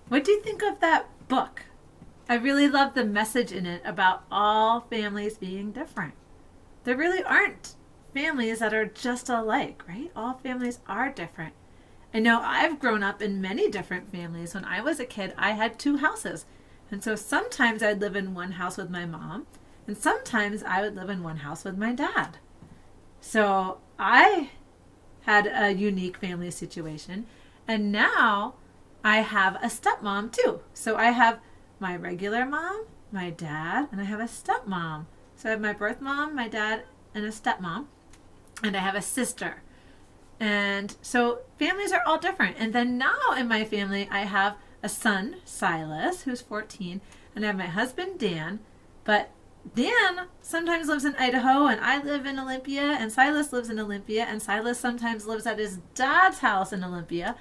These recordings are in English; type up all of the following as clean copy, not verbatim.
What do you think of that book? I really love the message in it about all families being different. There really aren't families that are just alike, right? All families are different. I know I've grown up in many different families. When I was a kid, I had two houses. And so sometimes I'd live in one house with my mom, and sometimes I would live in one house with my dad. So I had a unique family situation. And now I have a stepmom too. So I have my regular mom, my dad, and I have a stepmom. So I have my birth mom, my dad, and a stepmom. And I have a sister. And so families are all different. And then now in my family, I have a son, Silas, who's 14, and I have my husband, Dan. But Dan sometimes lives in Idaho, and I live in Olympia, and Silas lives in Olympia, and Silas sometimes lives at his dad's house in Olympia.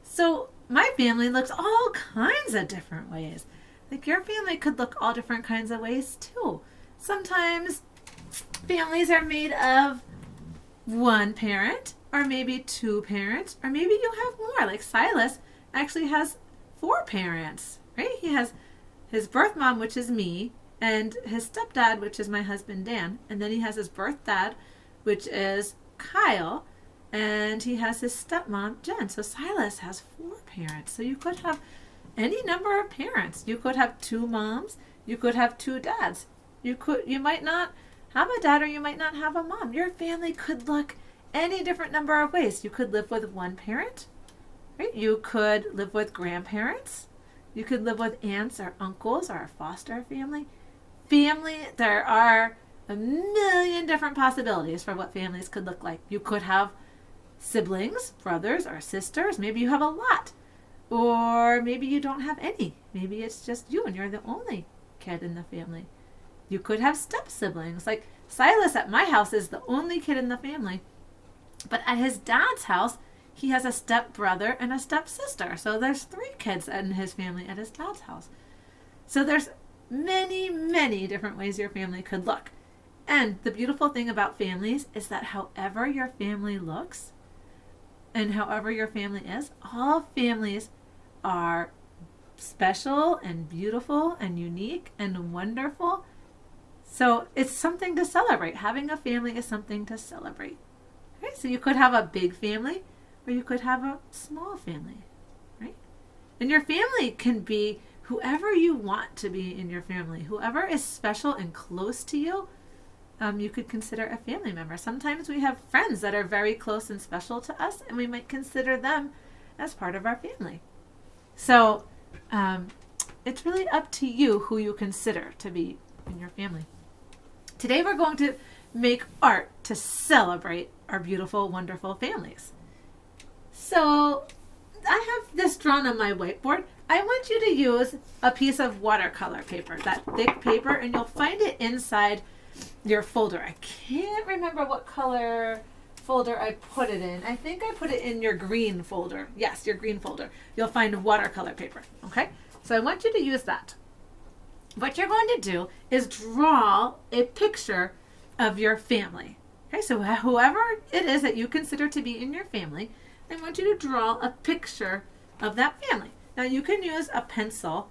So my family looks all kinds of different ways. Like your family could look all different kinds of ways too. Sometimes families are made of one parent, or maybe two parents, or maybe you have more. Like Silas actually has four parents, right? He has his birth mom, which is me, and his stepdad, which is my husband Dan, and then he has his birth dad, which is Kyle, and he has his stepmom Jen. So Silas has four parents. So you could have any number of parents. You could have two moms. You could have two dads. You might not have a dad, or you might not have a mom. Your family could look any different number of ways. You could live with one parent, right? You could live with grandparents. You could live with aunts or uncles or a foster family. There are a million different possibilities for what families could look like. You could have siblings, brothers or sisters. Maybe you have a lot. Or maybe you don't have any. Maybe it's just you and you're the only kid in the family. You could have step siblings. Like Silas at my house is the only kid in the family. But at his dad's house, he has a step brother and a step sister. So there's three kids in his family at his dad's house. So there's many, many different ways your family could look. And the beautiful thing about families is that however your family looks and however your family is, all families are special and beautiful and unique and wonderful. So it's something to celebrate. Having a family is something to celebrate. Right? So you could have a big family or you could have a small family, right? And your family can be whoever you want to be in your family. Whoever is special and close to you, you could consider a family member. Sometimes we have friends that are very close and special to us, and we might consider them as part of our family. So it's really up to you who you consider to be in your family. Today we're going to make art to celebrate our beautiful, wonderful families. So I have this drawn on my whiteboard. I want you to use a piece of watercolor paper, that thick paper, and you'll find it inside your folder. I can't remember what color folder I put it in. I think I put it in your green folder. Yes, your green folder. You'll find watercolor paper. Okay? So I want you to use that. What you're going to do is draw a picture of your family. Okay, so whoever it is that you consider to be in your family, I want you to draw a picture of that family. Now you can use a pencil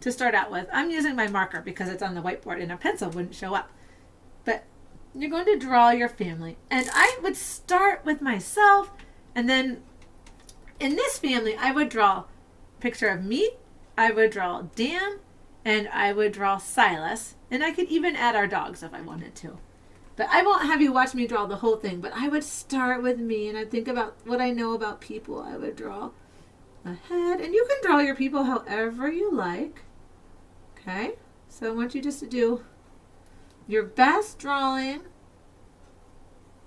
to start out with. I'm using my marker because it's on the whiteboard and a pencil wouldn't show up. But you're going to draw your family. And I would start with myself, and then in this family I would draw a picture of me, I would draw Dan, and I would draw Silas, and I could even add our dogs if I wanted to. But I won't have you watch me draw the whole thing, but I would start with me, and I'd think about what I know about people. I would draw a head, and you can draw your people however you like. Okay? So I want you just to do your best drawing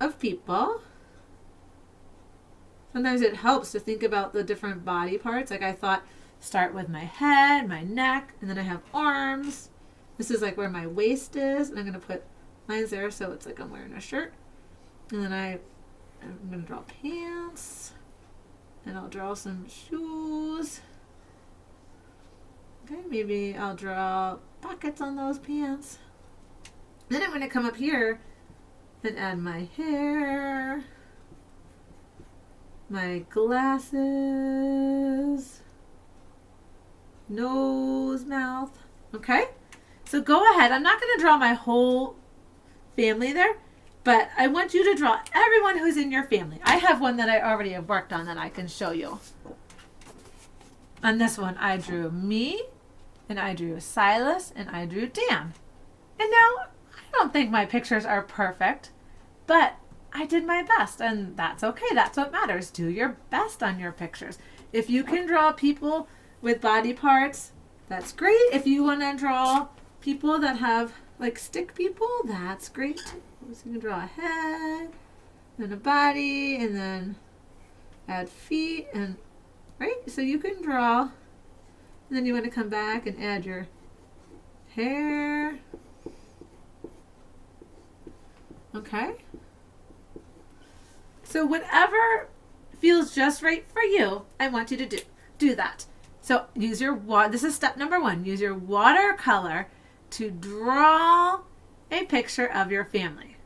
of people. Sometimes it helps to think about the different body parts. Like I thought, start with my head, my neck, and then I have arms. This is like where my waist is, and I'm going to put lines there so it's like I'm wearing a shirt. And then I'm going to draw pants, and I'll draw some shoes. Okay, maybe I'll draw pockets on those pants. Then I'm going to come up here and add my hair, my glasses, nose, mouth. Okay? So go ahead. I'm not going to draw my whole family there, but I want you to draw everyone who's in your family. I have one that I already have worked on that I can show you. On this one, I drew me, and I drew Silas, and I drew Dan. And now, I don't think my pictures are perfect, but I did my best, and that's okay. That's what matters. Do your best on your pictures. If you can draw people with body parts, that's great. If you want to draw people that have like stick people, that's great. So you can draw a head, and a body, and then add feet, and right? So you can draw, and then you want to come back and add your hair. Okay? So whatever feels just right for you, I want you to do that. So use your this is step number 1. Use your watercolor to draw a picture of your family.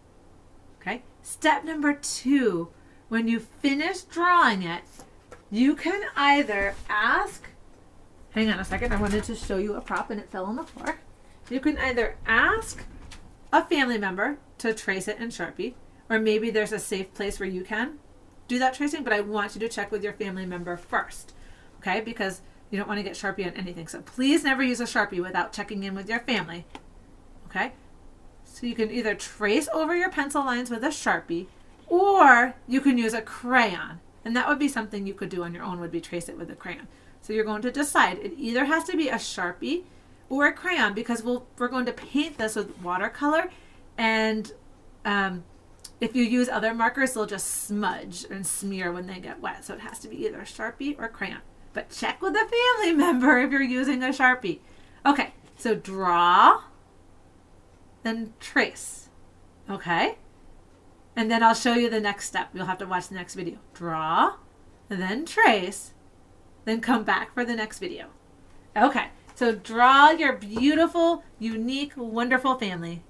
Okay? Step number 2, when you finish drawing it, you can either ask, hang on a second, I wanted to show you a prop and it fell on the floor. You can either ask a family member to trace it in Sharpie, or maybe there's a safe place where you can do that tracing, but I want you to check with your family member first, okay? Because you don't want to get Sharpie on anything. So please never use a Sharpie without checking in with your family, okay? So you can either trace over your pencil lines with a Sharpie, or you can use a crayon. And that would be something you could do on your own, would be trace it with a crayon. So you're going to decide. It either has to be a Sharpie or a crayon, because we're going to paint this with watercolor, and if you use other markers, they'll just smudge and smear when they get wet. So it has to be either a Sharpie or crayon. But check with a family member if you're using a Sharpie. Okay, so draw, then trace. Okay? And then I'll show you the next step. You'll have to watch the next video. Draw, then trace, then come back for the next video. Okay, so draw your beautiful, unique, wonderful family.